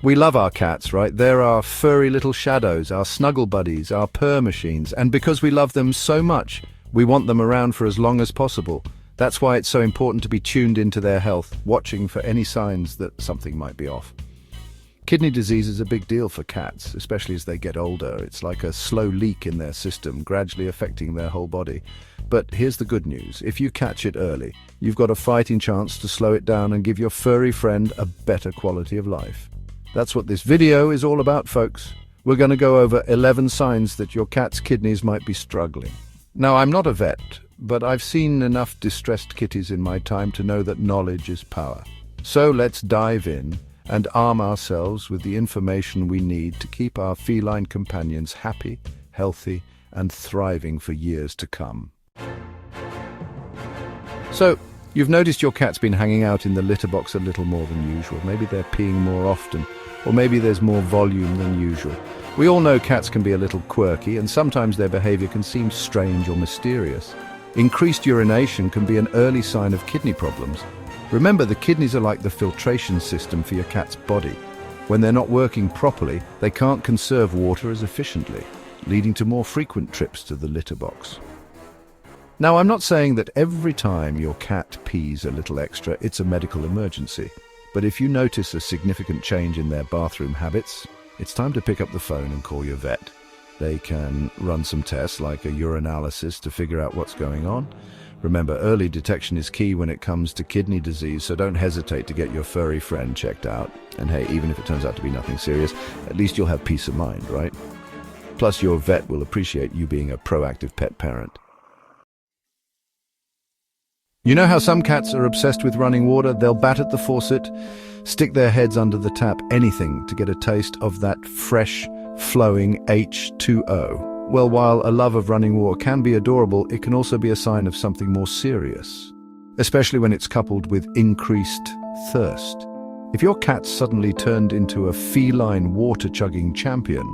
We love our cats, right? They're our furry little shadows, our snuggle buddies, our purr machines, and because we love them so much, we want them around for as long as possible. That's why it's so important to be tuned into their health, watching for any signs that something might be off. Kidney disease is a big deal for cats, especially as they get older. It's like a slow leak in their system, gradually affecting their whole body. But here's the good news. If you catch it early, you've got a fighting chance to slow it down and give your furry friend a better quality of life. That's what this video is all about, folks. We're going to go over 11 signs that your cat's kidneys might be struggling. Now, I'm not a vet, but I've seen enough distressed kitties in my time to know that knowledge is power. So let's dive in and arm ourselves with the information we need to keep our feline companions happy, healthy, and thriving for years to come. So, you've noticed your cat's been hanging out in the litter box a little more than usual. Maybe they're peeing more often, or maybe there's more volume than usual. We all know cats can be a little quirky, and sometimes their behavior can seem strange or mysterious. Increased urination can be an early sign of kidney problems. Remember, the kidneys are like the filtration system for your cat's body. When they're not working properly, they can't conserve water as efficiently, leading to more frequent trips to the litter box. Now, I'm not saying that every time your cat pees a little extra, it's a medical emergency. But if you notice a significant change in their bathroom habits, it's time to pick up the phone and call your vet. They can run some tests like a urinalysis to figure out what's going on. Remember, early detection is key when it comes to kidney disease, so don't hesitate to get your furry friend checked out. And hey, even if it turns out to be nothing serious, at least you'll have peace of mind, right? Plus, your vet will appreciate you being a proactive pet parent. You know how some cats are obsessed with running water? They'll bat at the faucet, stick their heads under the tap, anything to get a taste of that fresh, flowing H2O. Well, while a love of running water can be adorable, it can also be a sign of something more serious, especially when it's coupled with increased thirst. If your cat's suddenly turned into a feline water-chugging champion,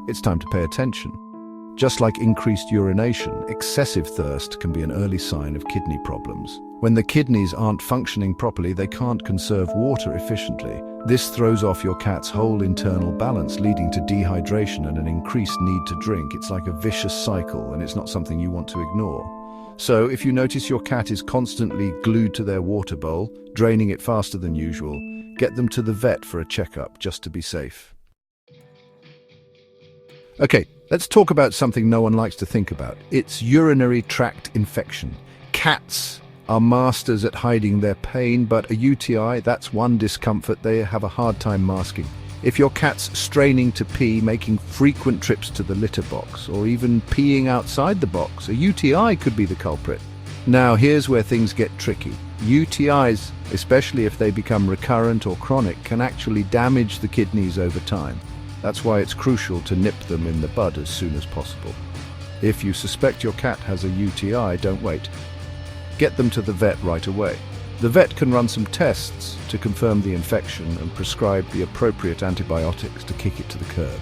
it's time to pay attention. Just like increased urination, excessive thirst can be an early sign of kidney problems. When the kidneys aren't functioning properly, they can't conserve water efficiently. This throws off your cat's whole internal balance, leading to dehydration and an increased need to drink. It's like a vicious cycle, and it's not something you want to ignore. So, if you notice your cat is constantly glued to their water bowl, draining it faster than usual, get them to the vet for a checkup, just to be safe. Okay, let's talk about something no one likes to think about. It's urinary tract infection. Cats are masters at hiding their pain, but a UTI, that's one discomfort they have a hard time masking. If your cat's straining to pee, making frequent trips to the litter box, or even peeing outside the box, a UTI could be the culprit. Now, here's where things get tricky. UTIs, especially if they become recurrent or chronic, can actually damage the kidneys over time. That's why it's crucial to nip them in the bud as soon as possible. If you suspect your cat has a UTI, don't wait. Get them to the vet right away. The vet can run some tests to confirm the infection and prescribe the appropriate antibiotics to kick it to the curb.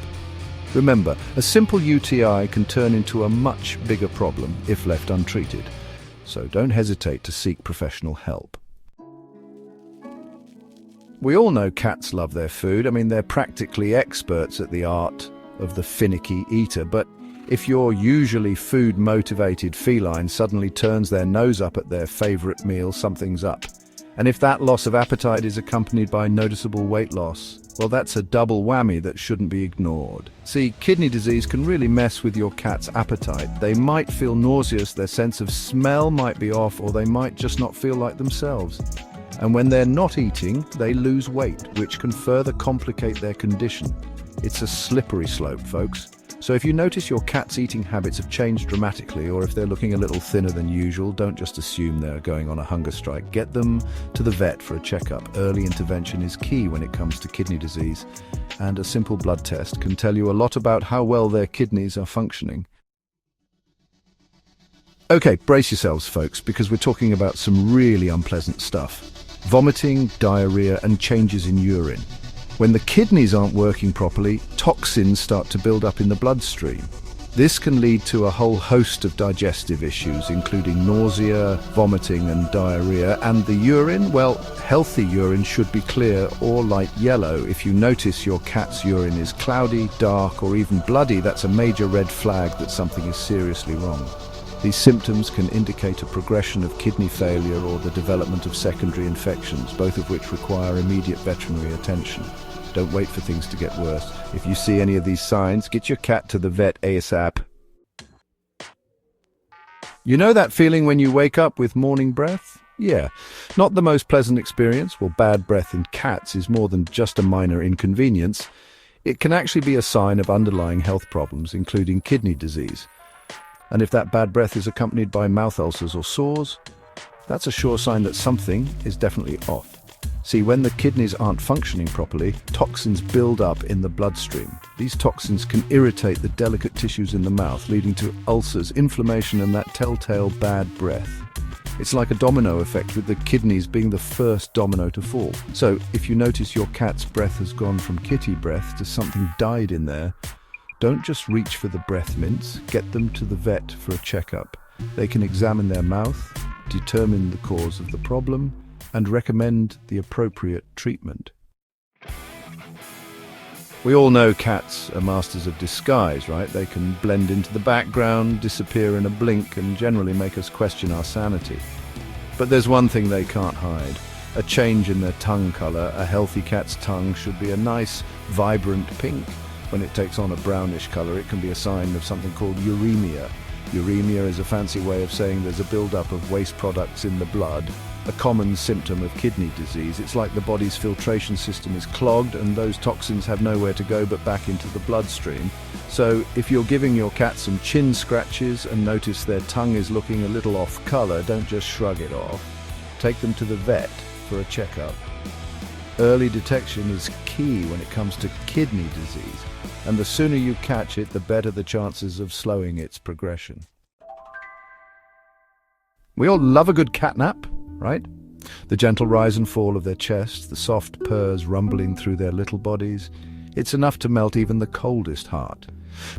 Remember, a simple UTI can turn into a much bigger problem if left untreated, so don't hesitate to seek professional help. We all know cats love their food. I mean, they're practically experts at the art of the finicky eater, but if your usually food-motivated feline suddenly turns their nose up at their favorite meal, something's up. And if that loss of appetite is accompanied by noticeable weight loss, well, that's a double whammy that shouldn't be ignored. See, kidney disease can really mess with your cat's appetite. They might feel nauseous, their sense of smell might be off, or they might just not feel like themselves. And when they're not eating, they lose weight, which can further complicate their condition. It's a slippery slope, folks. So if you notice your cat's eating habits have changed dramatically, or if they're looking a little thinner than usual, don't just assume they're going on a hunger strike. Get them to the vet for a checkup. Early intervention is key when it comes to kidney disease, and a simple blood test can tell you a lot about how well their kidneys are functioning. Okay, brace yourselves, folks, because we're talking about some really unpleasant stuff. Vomiting, diarrhea, and changes in urine. When the kidneys aren't working properly, toxins start to build up in the bloodstream. This can lead to a whole host of digestive issues, including nausea, vomiting and diarrhea. And the urine, well, healthy urine should be clear or light yellow. If you notice your cat's urine is cloudy, dark or even bloody, that's a major red flag that something is seriously wrong. These symptoms can indicate a progression of kidney failure or the development of secondary infections, both of which require immediate veterinary attention. Don't wait for things to get worse. If you see any of these signs, get your cat to the vet ASAP. You know that feeling when you wake up with morning breath? Yeah, not the most pleasant experience. Well, bad breath in cats is more than just a minor inconvenience. It can actually be a sign of underlying health problems, including kidney disease. And if that bad breath is accompanied by mouth ulcers or sores, that's a sure sign that something is definitely off. See, when the kidneys aren't functioning properly, toxins build up in the bloodstream. These toxins can irritate the delicate tissues in the mouth, leading to ulcers, inflammation, and that telltale bad breath. It's like a domino effect, with the kidneys being the first domino to fall. So, if you notice your cat's breath has gone from kitty breath to something died in there, don't just reach for the breath mints, get them to the vet for a checkup. They can examine their mouth, determine the cause of the problem, and recommend the appropriate treatment. We all know cats are masters of disguise, right? They can blend into the background, disappear in a blink, and generally make us question our sanity. But there's one thing they can't hide: a change in their tongue color. A healthy cat's tongue should be a nice, vibrant pink. When it takes on a brownish color, it can be a sign of something called uremia. Uremia is a fancy way of saying there's a buildup of waste products in the blood, a common symptom of kidney disease. It's like the body's filtration system is clogged and those toxins have nowhere to go but back into the bloodstream. So if you're giving your cat some chin scratches and notice their tongue is looking a little off color, don't just shrug it off. Take them to the vet for a checkup. Early detection is key when it comes to kidney disease, and the sooner you catch it, the better the chances of slowing its progression. We all love a good cat nap, right? The gentle rise and fall of their chests, the soft purrs rumbling through their little bodies. It's enough to melt even the coldest heart.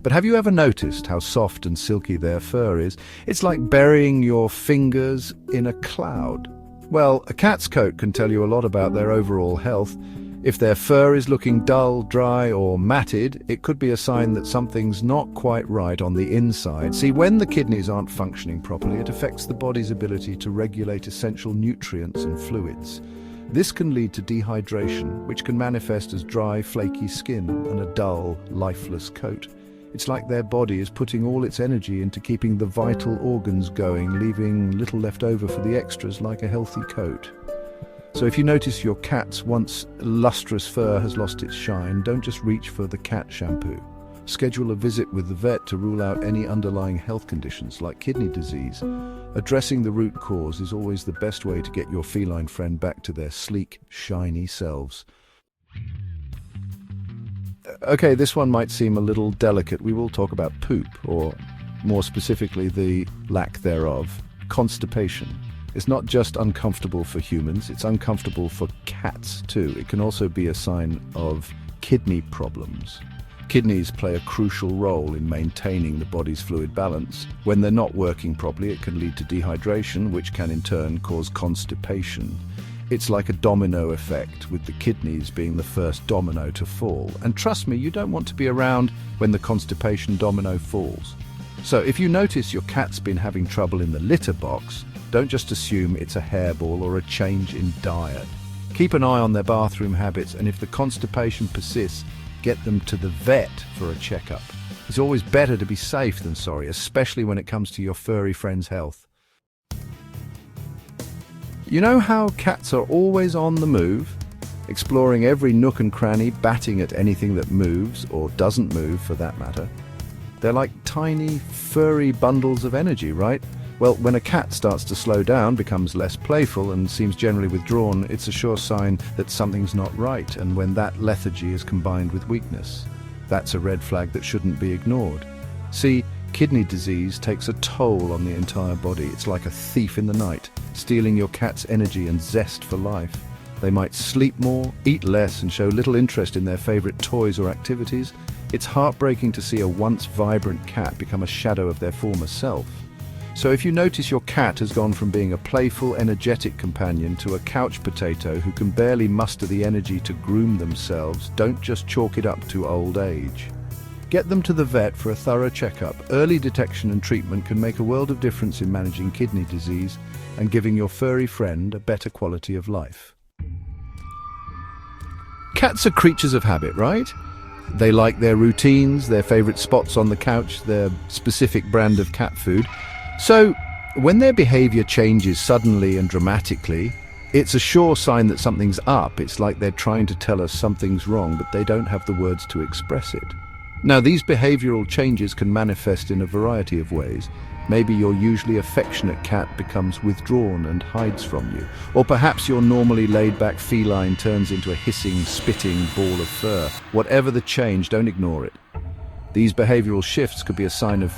But have you ever noticed how soft and silky their fur is? It's like burying your fingers in a cloud. Well, a cat's coat can tell you a lot about their overall health. If their fur is looking dull, dry, or matted, it could be a sign that something's not quite right on the inside. See, when the kidneys aren't functioning properly, it affects the body's ability to regulate essential nutrients and fluids. This can lead to dehydration, which can manifest as dry, flaky skin and a dull, lifeless coat. It's like their body is putting all its energy into keeping the vital organs going, leaving little left over for the extras, like a healthy coat. So if you notice your cat's once lustrous fur has lost its shine, don't just reach for the cat shampoo. Schedule a visit with the vet to rule out any underlying health conditions like kidney disease. Addressing the root cause is always the best way to get your feline friend back to their sleek, shiny selves. Okay, this one might seem a little delicate. We will talk about poop, or more specifically, the lack thereof. Constipation. It's not just uncomfortable for humans, it's uncomfortable for cats too. It can also be a sign of kidney problems. Kidneys play a crucial role in maintaining the body's fluid balance. When they're not working properly, it can lead to dehydration, which can in turn cause constipation. It's like a domino effect, with the kidneys being the first domino to fall. And trust me, you don't want to be around when the constipation domino falls. So if you notice your cat's been having trouble in the litter box, don't just assume it's a hairball or a change in diet. Keep an eye on their bathroom habits, and if the constipation persists, get them to the vet for a checkup. It's always better to be safe than sorry, especially when it comes to your furry friend's health. You know how cats are always on the move, exploring every nook and cranny, batting at anything that moves, or doesn't move for that matter? They're like tiny, furry bundles of energy, right? Well, when a cat starts to slow down, becomes less playful, and seems generally withdrawn, it's a sure sign that something's not right. And when that lethargy is combined with weakness, that's a red flag that shouldn't be ignored. See, kidney disease takes a toll on the entire body. It's like a thief in the night, stealing your cat's energy and zest for life. They might sleep more, eat less, and show little interest in their favorite toys or activities. It's heartbreaking to see a once vibrant cat become a shadow of their former self. So if you notice your cat has gone from being a playful, energetic companion to a couch potato who can barely muster the energy to groom themselves, don't just chalk it up to old age. Get them to the vet for a thorough checkup. Early detection and treatment can make a world of difference in managing kidney disease and giving your furry friend a better quality of life. Cats are creatures of habit, right? They like their routines, their favorite spots on the couch, their specific brand of cat food. So, when their behavior changes suddenly and dramatically, it's a sure sign that something's up. It's like they're trying to tell us something's wrong, but they don't have the words to express it. Now, these behavioral changes can manifest in a variety of ways. Maybe your usually affectionate cat becomes withdrawn and hides from you. Or perhaps your normally laid-back feline turns into a hissing, spitting ball of fur. Whatever the change, don't ignore it. These behavioral shifts could be a sign of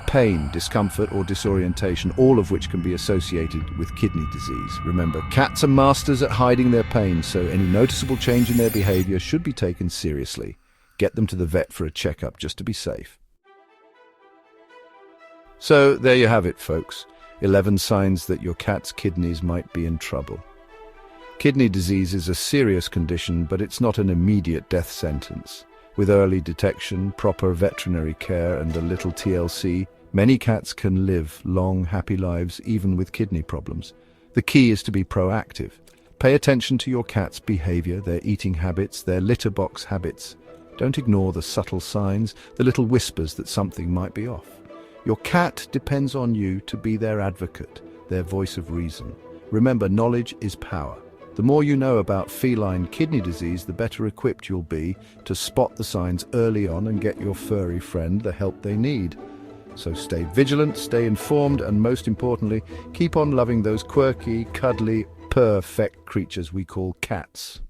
pain, discomfort, or disorientation, all of which can be associated with kidney disease. Remember, cats are masters at hiding their pain, so any noticeable change in their behavior should be taken seriously. Get them to the vet for a checkup just to be safe. So there you have it, folks. 11 signs that your cat's kidneys might be in trouble. Kidney disease is a serious condition, but it's not an immediate death sentence. With early detection, proper veterinary care, and a little TLC, many cats can live long, happy lives even with kidney problems. The key is to be proactive. Pay attention to your cat's behavior, their eating habits, their litter box habits. Don't ignore the subtle signs, the little whispers that something might be off. Your cat depends on you to be their advocate, their voice of reason. Remember, knowledge is power. The more you know about feline kidney disease, the better equipped you'll be to spot the signs early on and get your furry friend the help they need. So stay vigilant, stay informed, and most importantly, keep on loving those quirky, cuddly, perfect creatures we call cats.